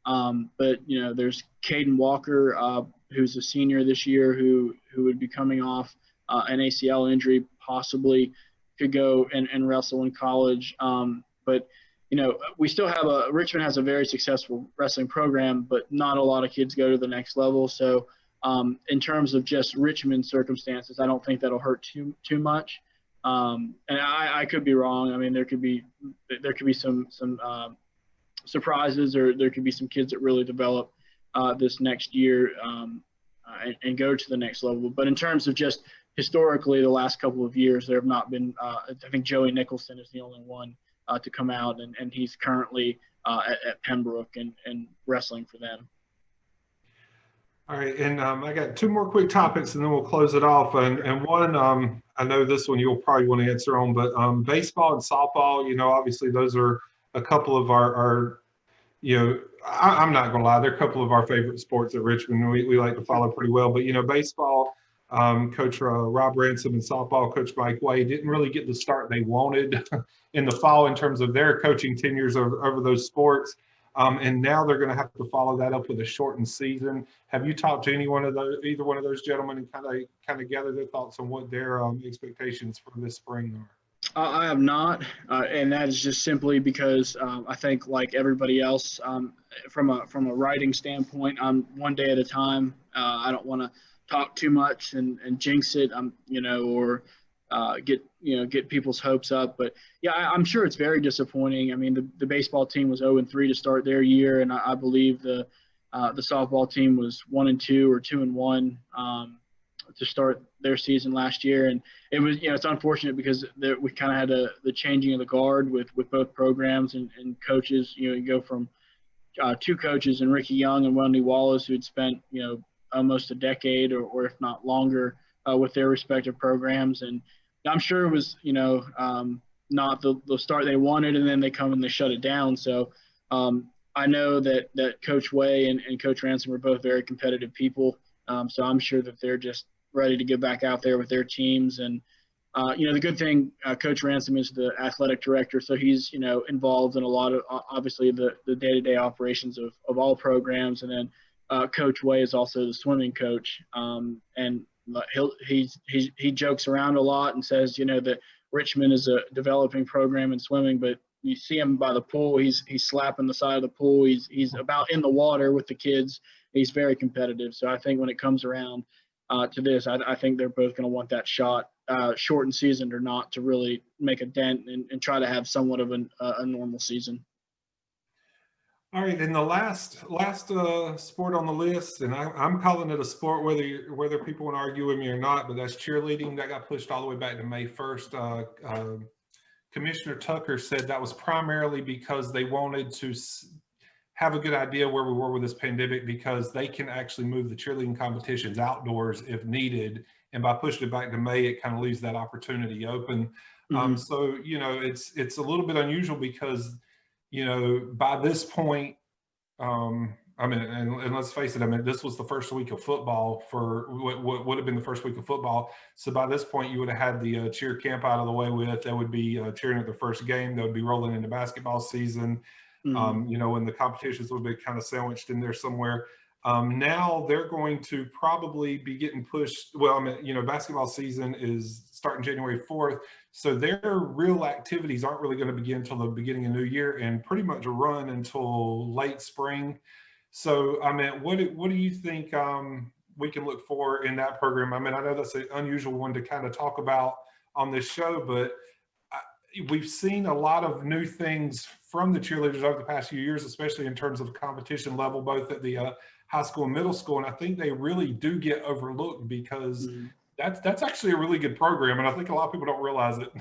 But, there's Caden Walker, who's a senior this year, who would be coming off an ACL injury, possibly could go and wrestle in college. But, we still have Richmond has a very successful wrestling program, but not a lot of kids go to the next level. So in terms of just Richmond circumstances, I don't think that'll hurt too much. And I could be wrong. I mean, there could be some surprises, or there could be some kids that really develop this next year and go to the next level. But in terms of just historically, the last couple of years, there have not been. I think Joey Nicholson is the only one to come out, and he's currently at Pembroke and wrestling for them. All right, and I got two more quick topics, and then we'll close it off. And one, I know this one you'll probably want to answer on, but baseball and softball, obviously those are a couple of our I'm not going to lie, they're a couple of our favorite sports at Richmond. We like to follow pretty well. But, baseball, Coach Rob Ransom, and softball, Coach Mike Way, didn't really get the start they wanted in the fall in terms of their coaching tenures over those sports. And now they're going to have to follow that up with a shortened season. Have you talked to either one of those gentlemen and kind of gather their thoughts on what their expectations for this spring are? I have not, and that is just simply because I think, like everybody else, from a writing standpoint, I'm one day at a time. I don't want to talk too much and jinx it, or get people's hopes up. But yeah, I'm sure it's very disappointing. I mean, the baseball team was 0-3 to start their year, and I believe the softball team was 1-2 or 2-1 to start their season last year. And it was, it's unfortunate because we kind of had the changing of the guard with both programs and coaches. You go from two coaches, and Ricky Young and Wendy Wallace, who had spent almost a decade or if not longer with their respective programs. And I'm sure it was not the start they wanted, and then they come and they shut it down. So I know that Coach Way and Coach Ransom are both very competitive people. So I'm sure that they're just ready to get back out there with their teams. And the good thing, Coach Ransom is the athletic director, so he's, involved in a lot of, obviously, the day-to-day operations of all programs. And then Coach Way is also the swimming coach. And he jokes around a lot and says, that Richmond is a developing program in swimming, but you see him by the pool, he's slapping the side of the pool. He's about in the water with the kids. He's very competitive. So I think when it comes around to this, I think they're both going to want that shot, shortened season or not, to really make a dent and try to have somewhat of a normal season. All right, and the last sport on the list, and I'm calling it a sport, whether people want to argue with me or not, but that's cheerleading. That got pushed all the way back to May 1st. Commissioner Tucker said that was primarily because they wanted to have a good idea where we were with this pandemic, because they can actually move the cheerleading competitions outdoors if needed. And by pushing it back to May, it kind of leaves that opportunity open. Mm-hmm. So, it's a little bit unusual because, by this point, and let's face it, this was the first week of football for what would have been the first week of football. So by this point, you would have had the cheer camp out of the way with. They would be cheering at the first game. They would be rolling into basketball season. Mm-hmm. And the competitions would be kind of sandwiched in there somewhere. Now they're going to probably be getting pushed. Well, basketball season is starting January 4th. So their real activities aren't really going to begin until the beginning of New Year and pretty much run until late spring. So, what do you think we can look for in that program? I know that's an unusual one to kind of talk about on this show, but we've seen a lot of new things from the cheerleaders over the past few years, especially in terms of competition level, both at the high school and middle school. And I think they really do get overlooked because that's actually a really good program. And I think a lot of people don't realize it.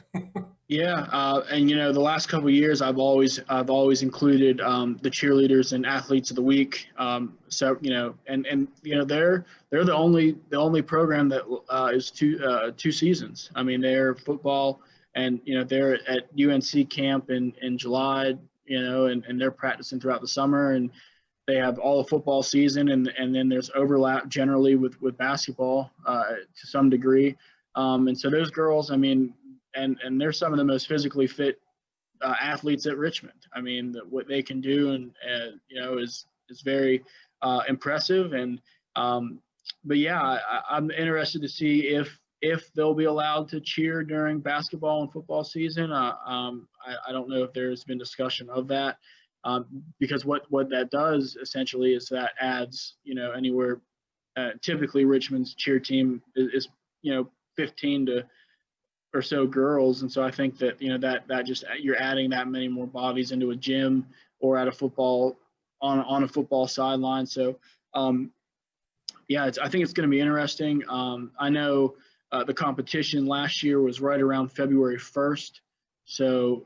Yeah. And, the last couple of years, I've always included the cheerleaders and athletes of the week. So, they're the only program that is two seasons. They're football, and, they're at UNC camp in July, and they're practicing throughout the summer, and they have all the football season, and then there's overlap generally with basketball to some degree. And so those girls, and they're some of the most physically fit athletes at Richmond. What they can do and is very impressive. And but yeah, I'm interested to see if they'll be allowed to cheer during basketball and football season. I don't know if there's been discussion of that, because what that does essentially is that adds anywhere. Typically, Richmond's cheer team is 15 to or so girls, and so I think that that just, you're adding that many more bodies into a gym or at a football on a football sideline. So I think it's going to be interesting. I know the competition last year was right around February 1st, so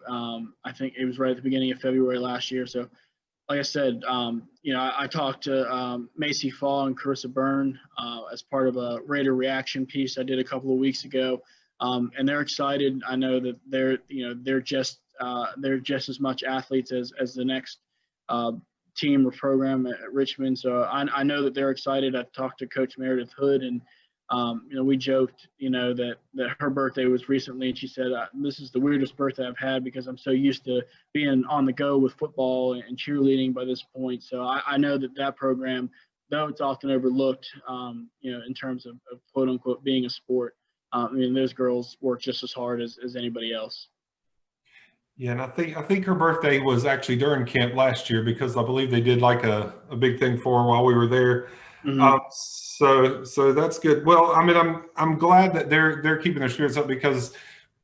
I think it was right at the beginning of February last year. So like I said, I talked to Macy Fall and Carissa Byrne as part of a Raider reaction piece I did a couple of weeks ago. And they're excited. I know that they're just as much athletes as the next team or program at Richmond. So I know that they're excited. I've talked to Coach Meredith Hood, and we joked that her birthday was recently, and she said, this is the weirdest birthday I've had because I'm so used to being on the go with football and cheerleading by this point. So I know that program, though it's often overlooked, in terms of quote unquote being a sport, those girls work just as hard as anybody else. Yeah, and I think her birthday was actually during camp last year, because I believe they did like a big thing for her while we were there. Mm-hmm. So that's good. Well, I'm glad that they're keeping their spirits up, because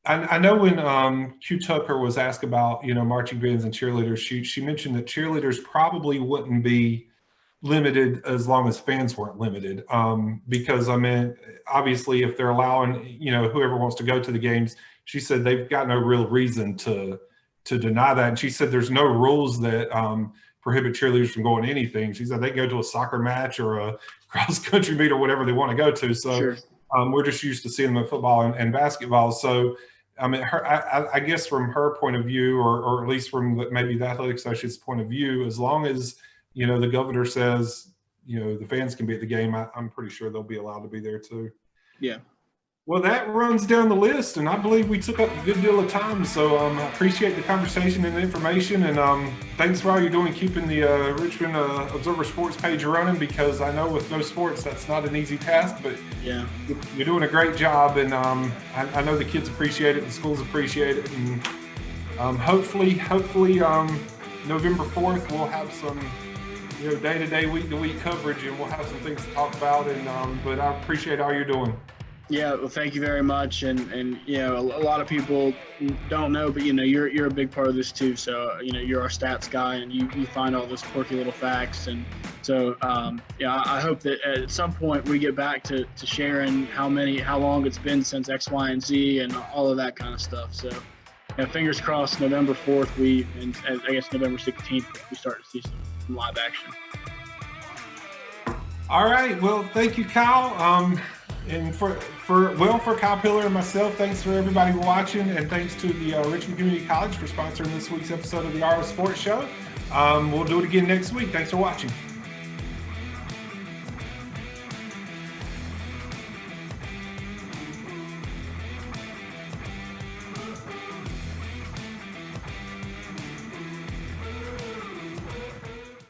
I know when Q Tucker was asked about marching bands and cheerleaders, she mentioned that cheerleaders probably wouldn't be limited as long as fans weren't limited, because obviously if they're allowing whoever wants to go to the games, she said they've got no real reason to deny that. And she said there's no rules that prohibit cheerleaders from going to anything. She said they go to a soccer match or a cross country meet or whatever they want to go to. So Sure. We're just used to seeing them in football and basketball. So I guess from her point of view, or at least from maybe the athletic associate's point of view, as long as the governor says, the fans can be at the game, I'm pretty sure they'll be allowed to be there too. Yeah. Well, that runs down the list, and I believe we took up a good deal of time. So I appreciate the conversation and the information, and thanks for all you're doing keeping the Richmond Observer Sports page running, because I know with no sports, that's not an easy task, but yeah, you're doing a great job, and I know the kids appreciate it, the schools appreciate it, and hopefully November 4th, we'll have some day-to-day, week-to-week coverage, and we'll have some things to talk about, and but I appreciate all you're doing. Yeah, well, thank you very much, and a lot of people don't know, but you're a big part of this too. So you're our stats guy, and you find all those quirky little facts, and so I hope that at some point we get back to sharing how long it's been since X, Y, and Z, and all of that kind of stuff. So fingers crossed, November 4th, and I guess November 16th, we start to see some live action. All right, well, thank you, Kyle. And for Kyle Pillar and myself, thanks for everybody watching, and thanks to the Richmond Community College for sponsoring this week's episode of the ROSports Show. We'll do it again next week. Thanks for watching.